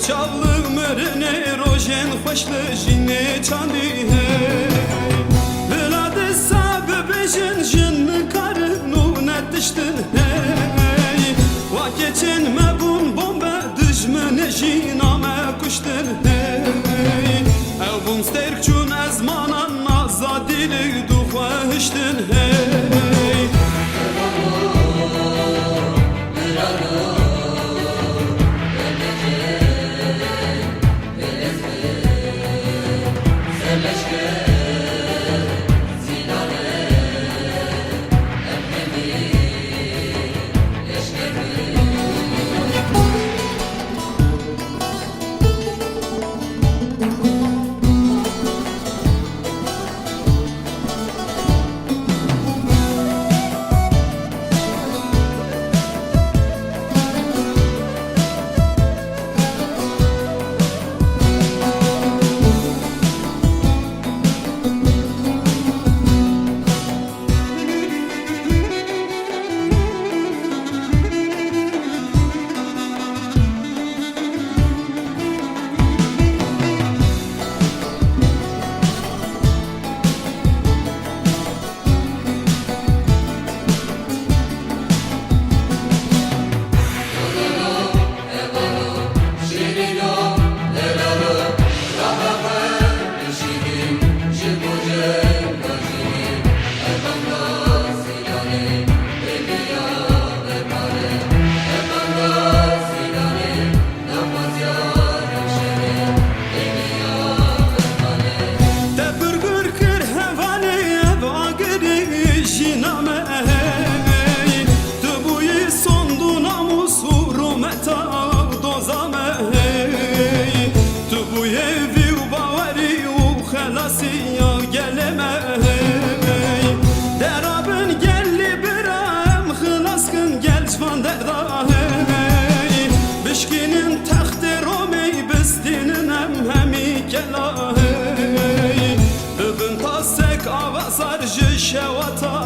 çavlı mürüne rojen hoşlu jini çandi hey Vladı sabı bejin jin karı nunet düştün hey Va geçen mebun bomba düşmene jiname kuştun hey Ev bun sterk çun ezmanan nazza dili duhuştun hey Bişkinin taxtı Romey bistinin hemi kelahi Bugün tasek avazar jişevata